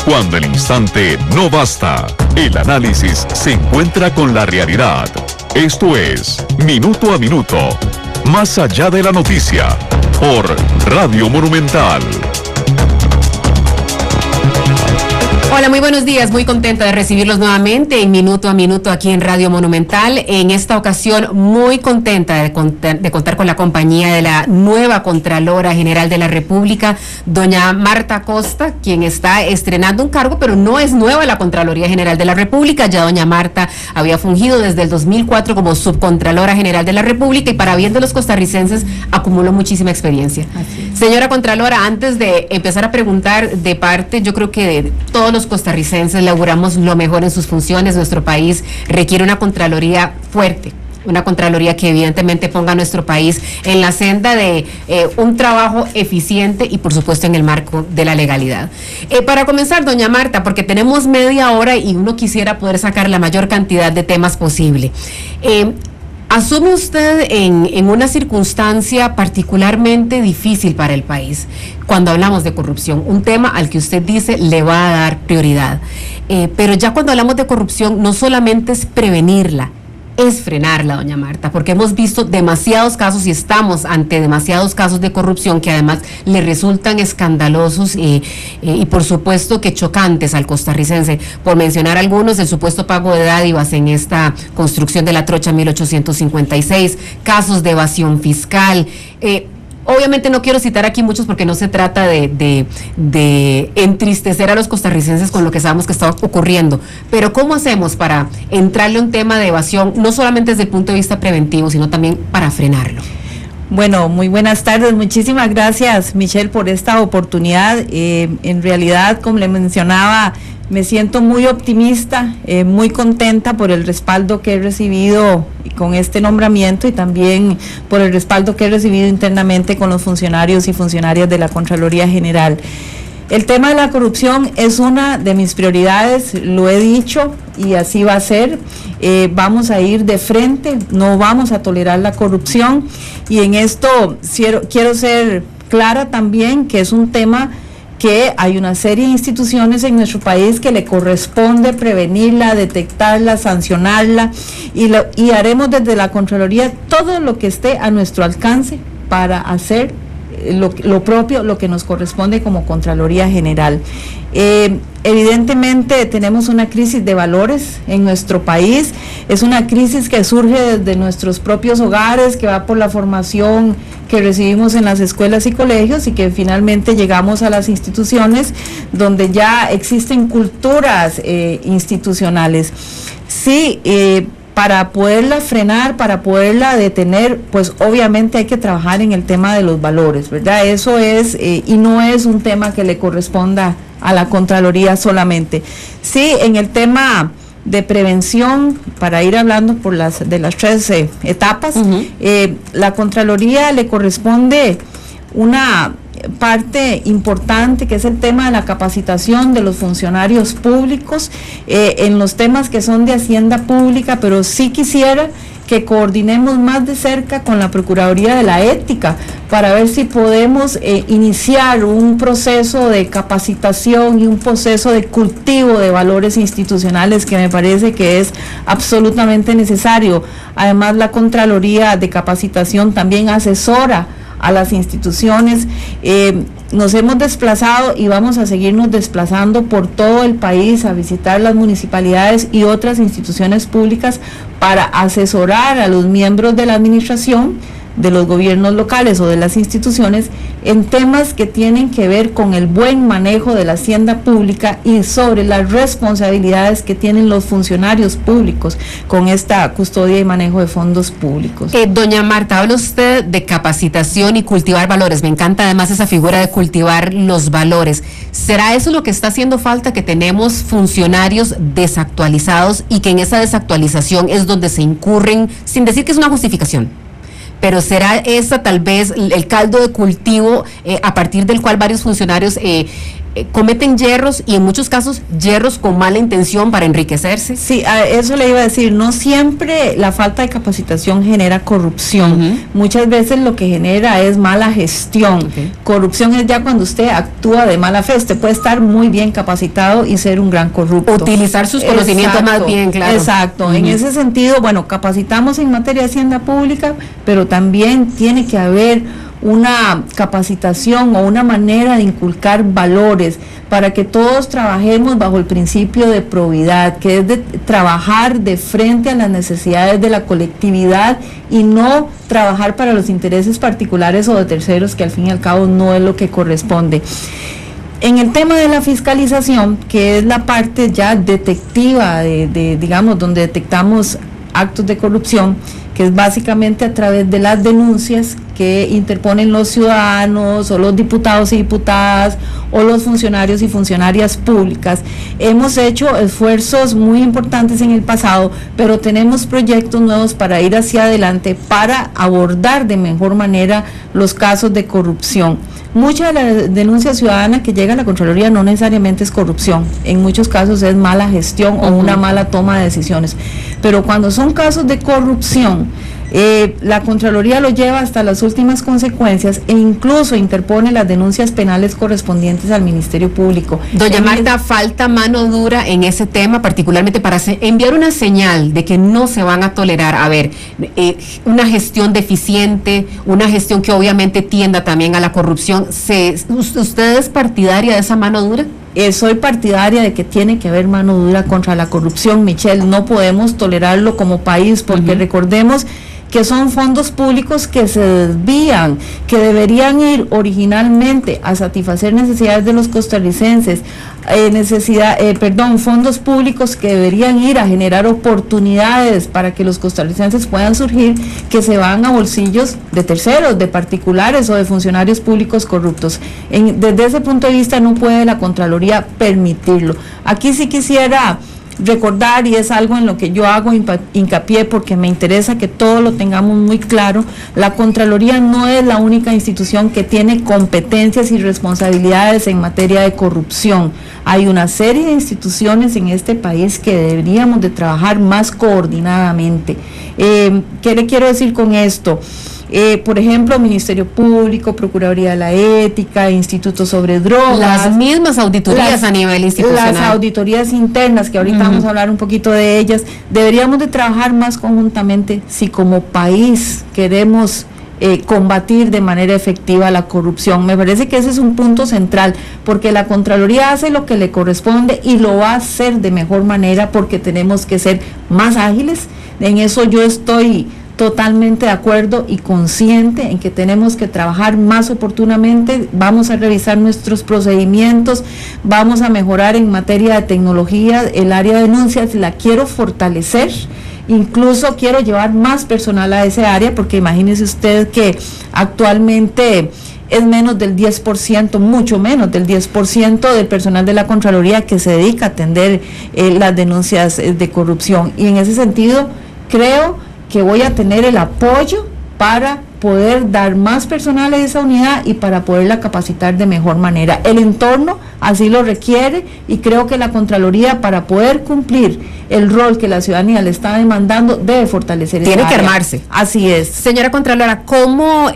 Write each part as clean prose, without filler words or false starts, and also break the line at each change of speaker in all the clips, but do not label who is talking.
Cuando el instante no basta, el análisis se encuentra con la realidad. Esto es Minuto a Minuto, más allá de la noticia, por Radio Monumental.
Hola, muy buenos días, muy contenta de recibirlos nuevamente en Minuto a Minuto aquí en Radio Monumental. En esta ocasión muy contenta de contar con la compañía de la nueva Contralora General de la República, doña Marta Costa, quien está estrenando un cargo, pero no es nueva la Contraloría General de la República. Ya doña Marta había fungido desde el 2004 como Subcontralora General de la República y para bien de los costarricenses acumuló muchísima experiencia. Señora Contralora, antes de empezar a preguntar de parte, yo creo que de todos los costarricenses le auguramos lo mejor en sus funciones. Nuestro país requiere una Contraloría fuerte, una Contraloría que evidentemente ponga a nuestro país en la senda de un trabajo eficiente y por supuesto en el marco de la legalidad. Para comenzar, doña Marta, porque tenemos media hora y uno quisiera poder sacar la mayor cantidad de temas posible. ¿Asume usted en una circunstancia particularmente difícil para el país cuando hablamos de corrupción? Un tema al que usted dice le va a dar prioridad. Pero ya cuando hablamos de corrupción no solamente es prevenirla, es frenarla, doña Marta, porque hemos visto demasiados casos y estamos ante demasiados casos de corrupción que además le resultan escandalosos y por supuesto que chocantes al costarricense. Por mencionar algunos, el supuesto pago de dádivas en esta construcción de la trocha 1856, casos de evasión fiscal. Obviamente no quiero citar aquí muchos porque no se trata de entristecer a los costarricenses con lo que sabemos que está ocurriendo, pero ¿cómo hacemos para entrarle a un tema de evasión, no solamente desde el punto de vista preventivo, sino también para frenarlo?
Bueno, muy buenas tardes, muchísimas gracias, Michelle, por esta oportunidad. En realidad, como le mencionaba, me siento muy optimista, muy contenta por el respaldo que he recibido con este nombramiento y también por el respaldo que he recibido internamente con los funcionarios y funcionarias de la Contraloría General. El tema de la corrupción es una de mis prioridades, lo he dicho y así va a ser. Vamos a ir de frente, no vamos a tolerar la corrupción y en esto quiero ser clara también que es un tema que hay una serie de instituciones en nuestro país que le corresponde prevenirla, detectarla, sancionarla y haremos desde la Contraloría todo lo que esté a nuestro alcance para hacer lo propio, lo que nos corresponde como Contraloría General. Evidentemente tenemos una crisis de valores en nuestro país, es una crisis que surge desde nuestros propios hogares, que va por la formación que recibimos en las escuelas y colegios y que finalmente llegamos a las instituciones donde ya existen culturas institucionales. Sí, para poderla frenar, para poderla detener, pues obviamente hay que trabajar en el tema de los valores, ¿verdad? Eso es, y no es un tema que le corresponda a la Contraloría solamente. Sí, en el tema de prevención, para ir hablando de las tres etapas, la Contraloría le corresponde una parte importante que es el tema de la capacitación de los funcionarios públicos en los temas que son de hacienda pública, pero sí quisiera que coordinemos más de cerca con la Procuraduría de la Ética para ver si podemos iniciar un proceso de capacitación y un proceso de cultivo de valores institucionales que me parece que es absolutamente necesario. Además, la Contraloría de Capacitación también asesora a las instituciones. Nos hemos desplazado y vamos a seguirnos desplazando por todo el país a visitar las municipalidades y otras instituciones públicas para asesorar a los miembros de la administración, de los gobiernos locales o de las instituciones en temas que tienen que ver con el buen manejo de la hacienda pública y sobre las responsabilidades que tienen los funcionarios públicos con esta custodia y manejo de fondos públicos.
Doña Marta, habla usted de capacitación y cultivar valores. Me encanta además esa figura de cultivar los valores. ¿Será eso lo que está haciendo falta, que tenemos funcionarios desactualizados y que en esa desactualización es donde se incurren, sin decir que es una justificación, pero será esa tal vez el caldo de cultivo a partir del cual varios funcionarios cometen yerros y en muchos casos yerros con mala intención para enriquecerse.
Sí, a eso le iba a decir, no siempre la falta de capacitación genera corrupción, muchas veces lo que genera es mala gestión. Corrupción es ya cuando usted actúa de mala fe, usted puede estar muy bien capacitado y ser un gran corrupto.
Utilizar sus conocimientos más bien, claro.
Exacto, en ese sentido, bueno, capacitamos en materia de hacienda pública, pero también tiene que haber una capacitación o una manera de inculcar valores para que todos trabajemos bajo el principio de probidad, que es de trabajar de frente a las necesidades de la colectividad y no trabajar para los intereses particulares o de terceros, que al fin y al cabo no es lo que corresponde. En el tema de la fiscalización, que es la parte ya detectiva digamos, donde detectamos actos de corrupción, que es básicamente a través de las denuncias que interponen los ciudadanos o los diputados y diputadas o los funcionarios y funcionarias públicas. Hemos hecho esfuerzos muy importantes en el pasado, pero tenemos proyectos nuevos para ir hacia adelante, para abordar de mejor manera los casos de corrupción. Mucha de la denuncia ciudadana que llega a la Contraloría no necesariamente es corrupción, en muchos casos es mala gestión o una mala toma de decisiones, pero cuando son casos de corrupción, la Contraloría lo lleva hasta las últimas consecuencias e incluso interpone las denuncias penales correspondientes al Ministerio Público.
Doña Marta, falta mano dura en ese tema, particularmente para enviar una señal de que no se van a tolerar, una gestión deficiente, una gestión que obviamente tienda también a la corrupción. ¿Usted es partidaria de esa mano dura?
Soy partidaria de que tiene que haber mano dura contra la corrupción, Michelle. No podemos tolerarlo como país, porque recordemos que son fondos públicos que se desvían, que deberían ir originalmente a satisfacer necesidades de los costarricenses, fondos públicos que deberían ir a generar oportunidades para que los costarricenses puedan surgir, que se van a bolsillos de terceros, de particulares o de funcionarios públicos corruptos. Desde ese punto de vista no puede la Contraloría permitirlo. Aquí sí quisiera recordar, y es algo en lo que yo hago hincapié porque me interesa que todo lo tengamos muy claro, la Contraloría no es la única institución que tiene competencias y responsabilidades en materia de corrupción. Hay una serie de instituciones en este país que deberíamos de trabajar más coordinadamente. ¿Qué le quiero decir con esto? Por ejemplo, Ministerio Público, Procuraduría de la Ética, Instituto sobre Drogas.
Las mismas auditorías a nivel institucional.
Las auditorías internas, que ahorita vamos a hablar un poquito de ellas. Deberíamos de trabajar más conjuntamente si como país queremos combatir de manera efectiva la corrupción. Me parece que ese es un punto central, porque la Contraloría hace lo que le corresponde y lo va a hacer de mejor manera, porque tenemos que ser más ágiles. En eso yo estoy totalmente de acuerdo y consciente en que tenemos que trabajar más oportunamente. Vamos a revisar nuestros procedimientos, vamos a mejorar en materia de tecnología, el área de denuncias la quiero fortalecer, incluso quiero llevar más personal a ese área, porque imagínese usted que actualmente es menos del 10%, mucho menos del 10% del personal de la Contraloría que se dedica a atender las denuncias de corrupción, y en ese sentido creo que voy a tener el apoyo para poder dar más personal a esa unidad y para poderla capacitar de mejor manera. El entorno así lo requiere, y creo que la Contraloría, para poder cumplir el rol que la ciudadanía le está demandando, debe fortalecer esa área.
Tiene que armarse.
Así es.
Señora Contralora, ¿cómo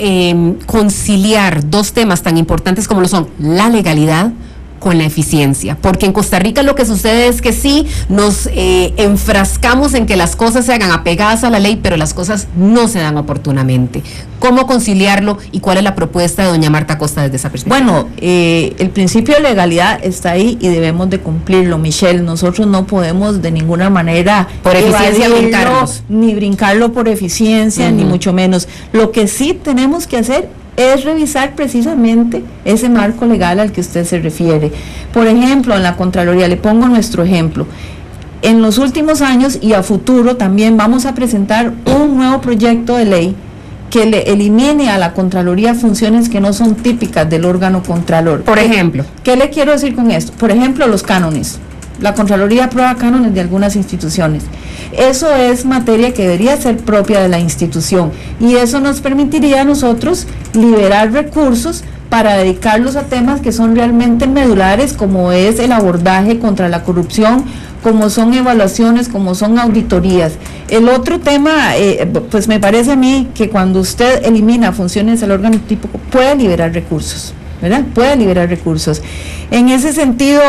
conciliar dos temas tan importantes como lo son la legalidad con la eficiencia? Porque en Costa Rica lo que sucede es que sí, nos enfrascamos en que las cosas se hagan apegadas a la ley, pero las cosas no se dan oportunamente. ¿Cómo conciliarlo y cuál es la propuesta de doña Marta Costa desde esa perspectiva?
Bueno, el principio de legalidad está ahí y debemos de cumplirlo, Michelle. Nosotros no podemos de ninguna manera
por eficiencia
brincarlo por eficiencia, ni mucho menos. Lo que sí tenemos que hacer es revisar precisamente ese marco legal al que usted se refiere. Por ejemplo, en la Contraloría, le pongo nuestro ejemplo. En los últimos años y a futuro también vamos a presentar un nuevo proyecto de ley que le elimine a la Contraloría funciones que no son típicas del órgano contralor.
Por ejemplo,
¿qué le quiero decir con esto? Por ejemplo, los cánones. La Contraloría aprueba cánones de algunas instituciones. Eso es materia que debería ser propia de la institución, y eso nos permitiría a nosotros liberar recursos para dedicarlos a temas que son realmente medulares, como es el abordaje contra la corrupción, como son evaluaciones, como son auditorías. El otro tema, pues me parece a mí que cuando usted elimina funciones del órgano típico, puede liberar recursos, ¿verdad? Puede liberar recursos. En ese sentido,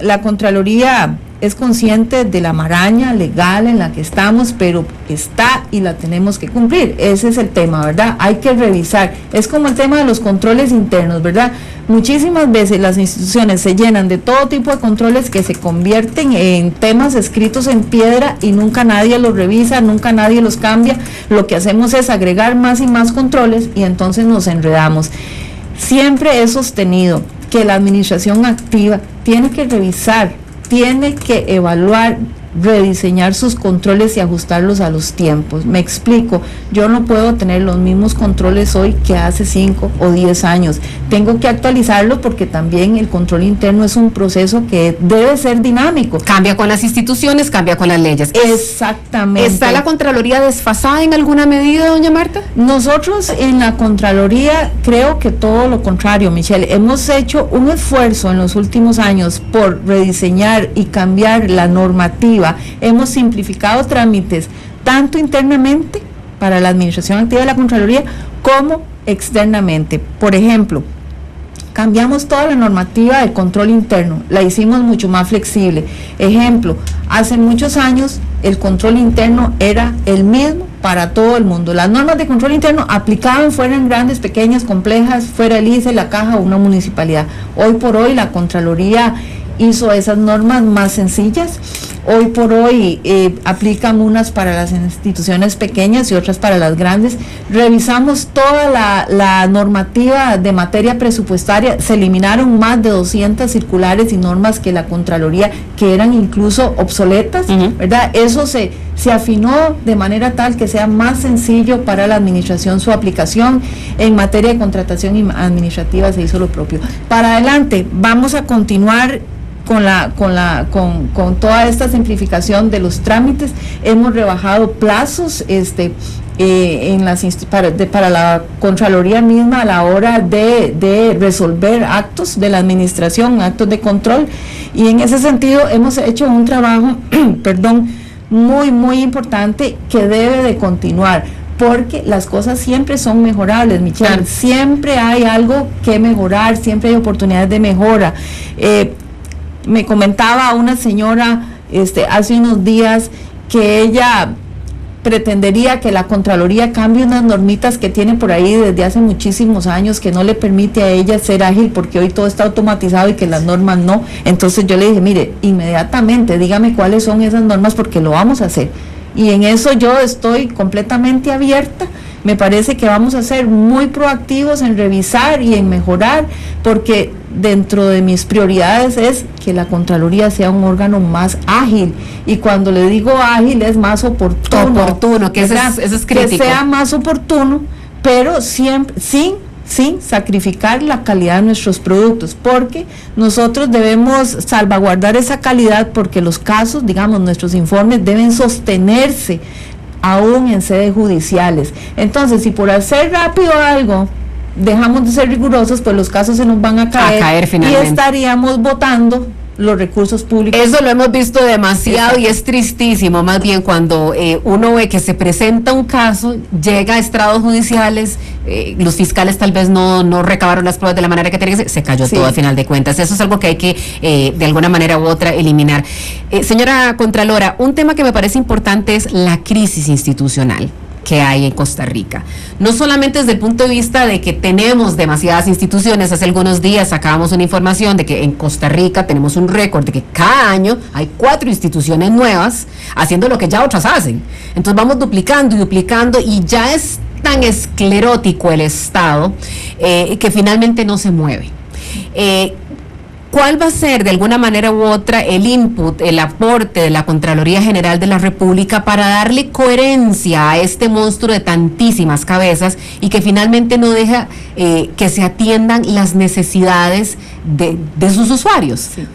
la Contraloría es consciente de la maraña legal en la que estamos, pero está y la tenemos que cumplir. Ese es el tema, ¿verdad? Hay que revisar. Es como el tema de los controles internos, ¿verdad? Muchísimas veces las instituciones se llenan de todo tipo de controles que se convierten en temas escritos en piedra y nunca nadie los revisa, nunca nadie los cambia. Lo que hacemos es agregar más y más controles y entonces nos enredamos. Siempre he sostenido que la administración activa tiene que revisar, tiene que evaluar, rediseñar sus controles y ajustarlos a los tiempos. Me explico, yo no puedo tener los mismos controles hoy que hace 5 o 10 años. Tengo que actualizarlo porque también el control interno es un proceso que debe ser dinámico.
Cambia con las instituciones, cambia con las leyes.
Exactamente.
¿Está la Contraloría desfasada en alguna medida, doña Marta?
Nosotros en la Contraloría creo que todo lo contrario, Michelle. Hemos hecho un esfuerzo en los últimos años por rediseñar y cambiar la normativa. Hemos simplificado trámites tanto internamente para la administración activa de la Contraloría como externamente. Por ejemplo, cambiamos toda la normativa de control interno, la hicimos mucho más flexible. Ejemplo, hace muchos años el control interno era el mismo para todo el mundo. Las normas de control interno aplicaban, fueran grandes, pequeñas, complejas, fuera el ICE, la caja o una municipalidad. Hoy por hoy la Contraloría hizo esas normas más sencillas. Hoy por hoy aplican unas para las instituciones pequeñas y otras para las grandes. Revisamos toda la normativa de materia presupuestaria, se eliminaron más de 200 circulares y normas que la Contraloría, que eran incluso obsoletas, ¿verdad? Eso se afinó de manera tal que sea más sencillo para la administración su aplicación. En materia de contratación administrativa se hizo lo propio. Para adelante, vamos a continuar con toda esta simplificación de los trámites. Hemos rebajado plazos para la Contraloría misma a la hora de resolver actos de la administración, actos de control, y en ese sentido hemos hecho un trabajo muy muy importante que debe de continuar, porque las cosas siempre son mejorables, Michelle. Claro. Siempre hay algo que mejorar, siempre hay oportunidades de mejora. Me comentaba una señora hace unos días que ella pretendería que la Contraloría cambie unas normitas que tiene por ahí desde hace muchísimos años, que no le permite a ella ser ágil porque hoy todo está automatizado y que las normas no. Entonces yo le dije, mire, inmediatamente dígame cuáles son esas normas porque lo vamos a hacer. Y en eso yo estoy completamente abierta. Me parece que vamos a ser muy proactivos en revisar y en mejorar, porque dentro de mis prioridades es que la Contraloría sea un órgano más ágil, y cuando le digo ágil es más oportuno,
que eso es crítico.
Que sea más oportuno, pero siempre sin sacrificar la calidad de nuestros productos, porque nosotros debemos salvaguardar esa calidad, porque los casos, digamos, nuestros informes deben sostenerse aún en sedes judiciales. Entonces, si por hacer rápido algo dejamos de ser rigurosos, pues los casos se nos van a caer finalmente, y estaríamos votando los recursos públicos.
Eso lo hemos visto demasiado. Exacto. Y es tristísimo, más bien, cuando uno ve que se presenta un caso, llega a estrados judiciales, los fiscales tal vez no recabaron las pruebas de la manera que tenían que ser, se cayó todo a final de cuentas. Eso es algo que hay que de alguna manera u otra eliminar. Señora Contralora, un tema que me parece importante es la crisis institucional que hay en Costa Rica. No solamente desde el punto de vista de que tenemos demasiadas instituciones. Hace algunos días sacábamos una información de que en Costa Rica tenemos un récord de que cada año hay 4 instituciones nuevas haciendo lo que ya otras hacen. Entonces vamos duplicando y ya es tan esclerótico el Estado que finalmente no se mueve. ¿Cuál va a ser de alguna manera u otra el input, el aporte de la Contraloría General de la República para darle coherencia a este monstruo de tantísimas cabezas y que finalmente no deja que se atiendan las necesidades de sus usuarios?
Sí.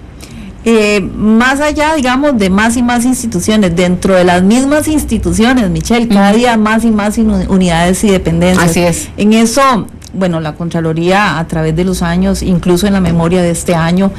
Más allá, digamos, de más y más instituciones, dentro de las mismas instituciones, Michelle, cada día más y más unidades y dependencias.
Así es.
En eso bueno, la Contraloría a través de los años, incluso en la memoria de este año,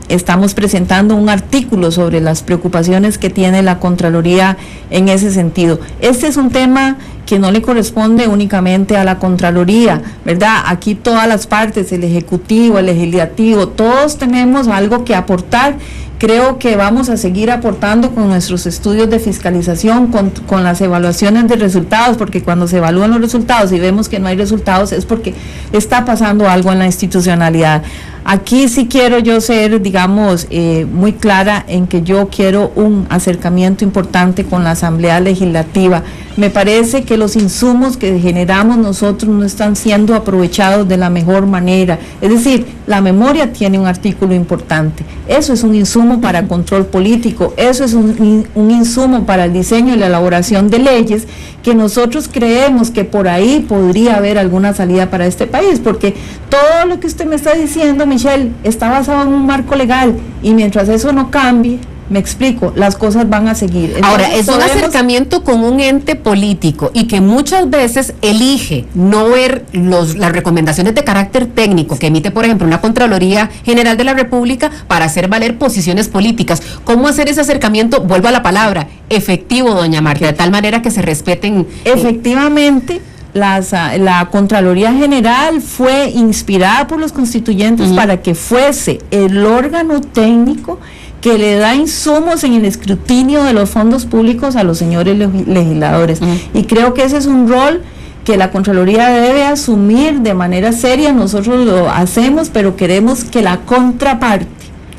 estamos presentando un artículo sobre las preocupaciones que tiene la Contraloría en ese sentido. Este es un tema que no le corresponde únicamente a la Contraloría, ¿verdad? Aquí todas las partes, el Ejecutivo, el Legislativo, todos tenemos algo que aportar. Creo que vamos a seguir aportando con nuestros estudios de fiscalización, con las evaluaciones de resultados, porque cuando se evalúan los resultados y vemos que no hay resultados es porque está pasando algo en la institucionalidad. Aquí sí quiero yo ser, digamos, muy clara en que yo quiero un acercamiento importante con la Asamblea Legislativa. Me parece que los insumos que generamos nosotros no están siendo aprovechados de la mejor manera. Es decir, la memoria tiene un artículo importante. Eso es un insumo para control político, eso es un insumo para el diseño y la elaboración de leyes, que nosotros creemos que por ahí podría haber alguna salida para este país, porque todo lo que usted me está diciendo, Michelle, está basado en un marco legal, y mientras eso no cambie, me explico, las cosas van a seguir. Entonces,
ahora, es un acercamiento con un ente político y que muchas veces elige no ver las recomendaciones de carácter técnico que emite, por ejemplo, una Contraloría General de la República para hacer valer posiciones políticas. ¿Cómo hacer ese acercamiento? Vuelvo a la palabra, efectivo, doña Marta, de tal manera que se respeten.
Efectivamente. La Contraloría General fue inspirada por los constituyentes para que fuese el órgano técnico que le da insumos en el escrutinio de los fondos públicos a los señores legisladores. Y creo que ese es un rol que la Contraloría debe asumir de manera seria. Nosotros lo hacemos, pero queremos que la contraparte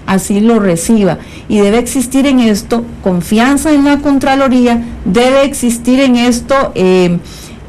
así lo reciba, y debe existir en esto confianza en la Contraloría, debe existir en esto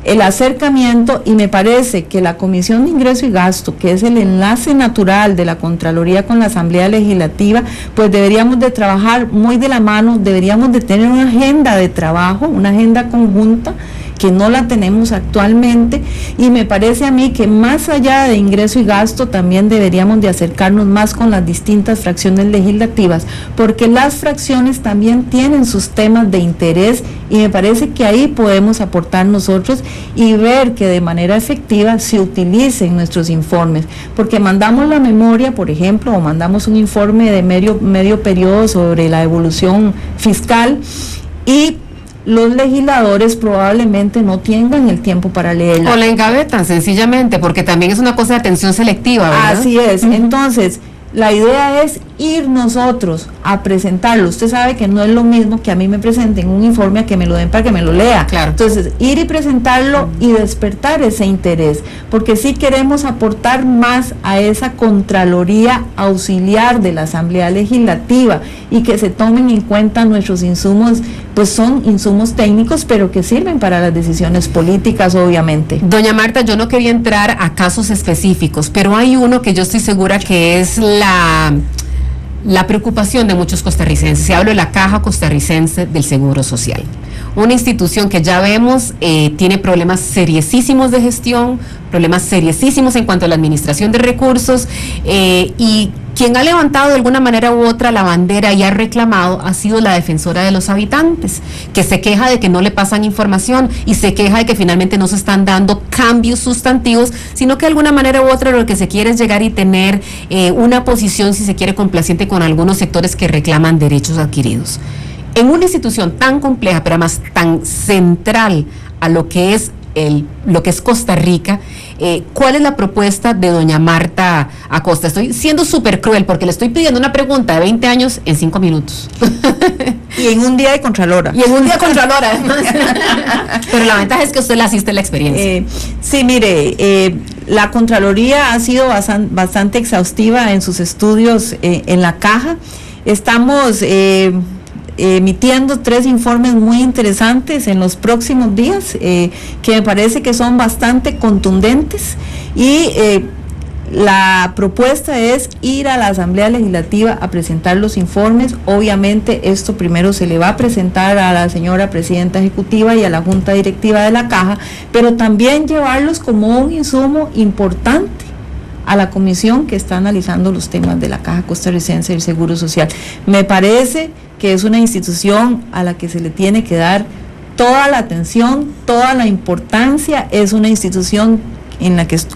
el acercamiento, y me parece que la Comisión de Ingreso y Gasto, que es el enlace natural de la Contraloría con la Asamblea Legislativa, pues deberíamos de trabajar muy de la mano, deberíamos de tener una agenda de trabajo, una agenda conjunta, que no la tenemos actualmente, y me parece a mí que más allá de ingreso y gasto también deberíamos de acercarnos más con las distintas fracciones legislativas, porque las fracciones también tienen sus temas de interés, y me parece que ahí podemos aportar nosotros y ver que de manera efectiva se utilicen nuestros informes, porque mandamos la memoria, por ejemplo, o mandamos un informe de medio periodo sobre la evolución fiscal, y los legisladores probablemente no tengan el tiempo para leerla.
O la engavetan, sencillamente, porque también es una cosa de atención selectiva, ¿verdad?
Así es. Entonces, la idea es ir nosotros a presentarlo. Usted sabe que no es lo mismo que a mí me presenten un informe a que me lo den para que me lo lea.
Claro.
Entonces, ir y presentarlo y despertar ese interés, porque sí queremos aportar más a esa Contraloría auxiliar de la Asamblea Legislativa, y que se tomen en cuenta nuestros insumos, pues son insumos técnicos, pero que sirven para las decisiones políticas, obviamente.
Doña Marta, yo no quería entrar a casos específicos, pero hay uno que yo estoy segura que es la preocupación de muchos costarricenses. Se habla de la Caja Costarricense del Seguro Social, una institución que ya vemos tiene problemas seriosísimos de gestión, problemas seriosísimos en cuanto a la administración de recursos, y quien ha levantado de alguna manera u otra la bandera y ha reclamado ha sido la defensora de los habitantes, que se queja de que no le pasan información y se queja de que finalmente no se están dando cambios sustantivos, sino que de alguna manera u otra lo que se quiere es llegar y tener una posición, si se quiere, complaciente con algunos sectores que reclaman derechos adquiridos. En una institución tan compleja, pero además tan central a lo que es Costa Rica, ¿cuál es la propuesta de doña Marta Acosta? Estoy siendo súper cruel porque le estoy pidiendo una pregunta de 20 años en 5 minutos.
Y en un día de Contralora.
Y en un día Contralora, además. Pero la ventaja es que usted le asiste la experiencia.
Sí, mire, la Contraloría ha sido bastante exhaustiva en sus estudios en la Caja. Estamos emitiendo 3 informes muy interesantes en los próximos días, que me parece que son bastante contundentes, y la propuesta es ir a la Asamblea Legislativa a presentar los informes. Obviamente esto primero se le va a presentar a la señora Presidenta Ejecutiva y a la Junta Directiva de la Caja, pero también llevarlos como un insumo importante a la comisión que está analizando los temas de la Caja Costarricense del Seguro Social. Me parece que es una institución a la que se le tiene que dar toda la atención, toda la importancia. Es una institución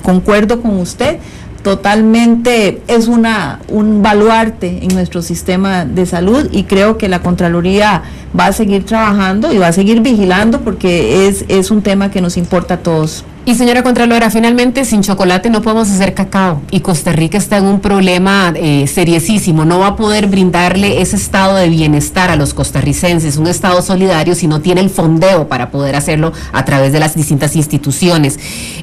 concuerdo con usted. Totalmente es un baluarte en nuestro sistema de salud, y creo que la Contraloría va a seguir trabajando y va a seguir vigilando, porque es un tema que nos importa a todos.
Y señora Contralora, finalmente sin chocolate no podemos hacer cacao, y Costa Rica está en un problema seriosísimo. No va a poder brindarle ese estado de bienestar a los costarricenses, un estado solidario, si no tiene el fondeo para poder hacerlo a través de las distintas instituciones.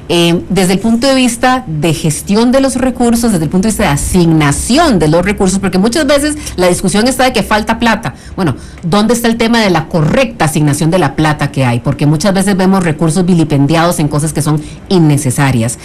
Desde el punto de vista de gestión de los recursos, desde el punto de vista de asignación de los recursos, porque muchas veces la discusión está de que falta plata. Bueno, ¿dónde está el tema de la correcta asignación de la plata que hay? Porque muchas veces vemos recursos vilipendiados en cosas que son innecesarias.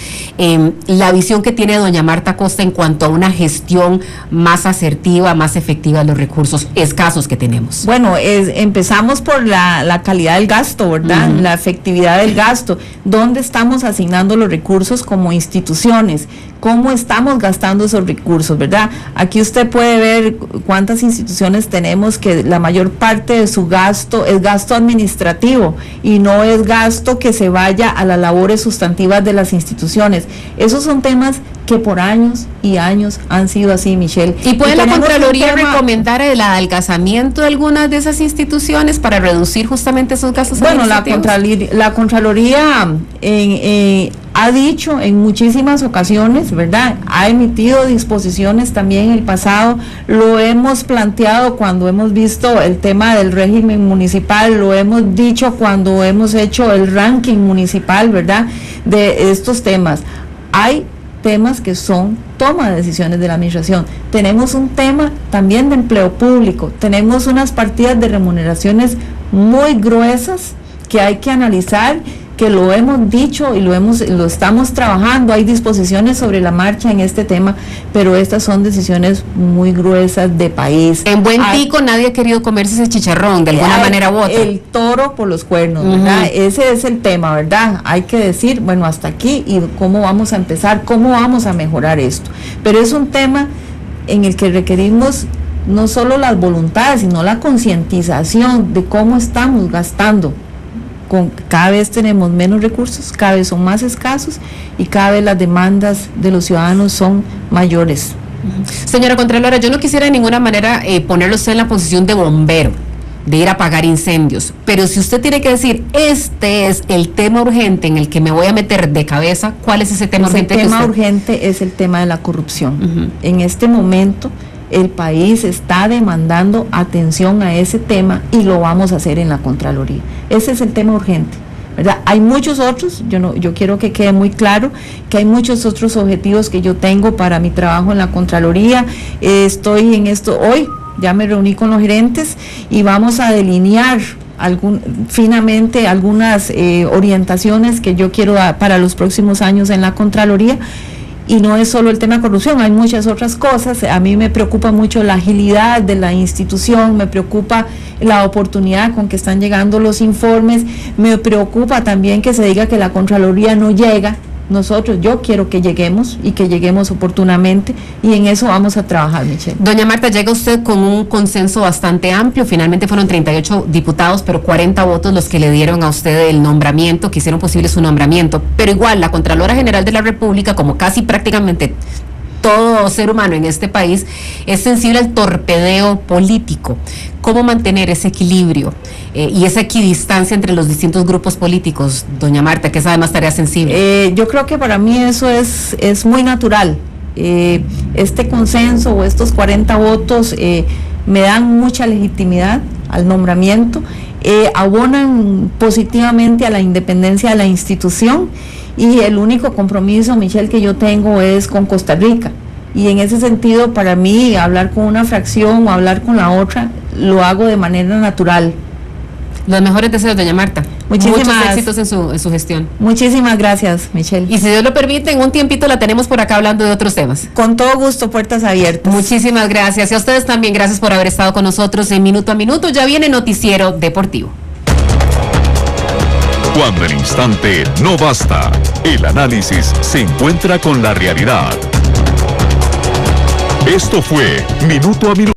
La visión que tiene doña Marta Costa en cuanto a una gestión más asertiva, más efectiva de los recursos escasos que tenemos.
Bueno, empezamos por la calidad del gasto, ¿verdad? La efectividad del gasto. ¿Dónde estamos asignando los recursos como instituciones? ¿Cómo estamos gastando esos recursos, verdad? Aquí usted puede ver cuántas instituciones tenemos que la mayor parte de su gasto es gasto administrativo y no es gasto que se vaya a las labores sustantivas de las instituciones. Esos son temas que por años y años han sido así, Michelle.
¿Y puede la Contraloría recomendar el adelgazamiento de algunas de esas instituciones para reducir justamente esos gastos administrativos?
Bueno, la Contraloría ha dicho en muchísimas ocasiones, ¿verdad? Ha emitido disposiciones también en el pasado, lo hemos planteado cuando hemos visto el tema del régimen municipal, lo hemos dicho cuando hemos hecho el ranking municipal, ¿verdad? De estos temas. Hay temas que son toma de decisiones de la administración. Tenemos un tema también de empleo público, tenemos unas partidas de remuneraciones muy gruesas que hay que analizar, que lo hemos dicho y lo estamos trabajando. Hay disposiciones sobre la marcha en este tema, pero estas son decisiones muy gruesas de país.
En Buen Tico nadie ha querido comerse ese chicharrón de alguna manera u otra.
El toro por los cuernos, ¿verdad? Ese es el tema, ¿verdad? Hay que decir, bueno, hasta aquí, y cómo vamos a empezar, cómo vamos a mejorar esto. Pero es un tema en el que requerimos no solo las voluntades, sino la concientización de cómo estamos gastando. Cada vez tenemos menos recursos, cada vez son más escasos y cada vez las demandas de los ciudadanos son mayores.
Señora Contralora, yo no quisiera de ninguna manera ponerlo usted en la posición de bombero, de ir a apagar incendios, pero si usted tiene que decir, este es el tema urgente en el que me voy a meter de cabeza, ¿cuál es ese tema urgente?
El tema urgente es el tema de la corrupción. En este momento el país está demandando atención a ese tema y lo vamos a hacer en la Contraloría. Ese es el tema urgente, ¿verdad? Hay muchos otros, yo quiero que quede muy claro que hay muchos otros objetivos que yo tengo para mi trabajo en la Contraloría. Estoy en esto hoy, ya me reuní con los gerentes y vamos a delinear finamente algunas orientaciones que yo quiero dar para los próximos años en la Contraloría. Y no es solo el tema de corrupción, hay muchas otras cosas. A mí me preocupa mucho la agilidad de la institución, me preocupa la oportunidad con que están llegando los informes, me preocupa también que se diga que la Contraloría no llega. Yo quiero que lleguemos y que lleguemos oportunamente, y en eso vamos a trabajar, Michelle.
Doña Marta, llega usted con un consenso bastante amplio, finalmente fueron 38 diputados, pero 40 votos los que le dieron a usted el nombramiento, que hicieron posible su nombramiento, pero igual la Contralora General de la República, como casi prácticamente todo ser humano en este país, es sensible al torpedeo político. ¿Cómo mantener ese equilibrio y esa equidistancia entre los distintos grupos políticos, doña Marta, que es además tarea sensible?
Yo creo que para mí eso es muy natural. Este consenso o estos 40 votos me dan mucha legitimidad al nombramiento, abonan positivamente a la independencia de la institución, y el único compromiso, Michelle, que yo tengo es con Costa Rica, y en ese sentido para mí hablar con una fracción o hablar con la otra lo hago de manera natural.
Los mejores deseos, doña Marta. Muchos éxitos en su gestión.
Muchísimas gracias, Michelle.
Y si Dios lo permite, en un tiempito la tenemos por acá hablando de otros temas.
Con todo gusto, puertas abiertas.
Muchísimas gracias. Y a ustedes también, gracias por haber estado con nosotros en Minuto a Minuto. Ya viene Noticiero Deportivo.
Cuando el instante no basta, el análisis se encuentra con la realidad. Esto fue Minuto a Minuto.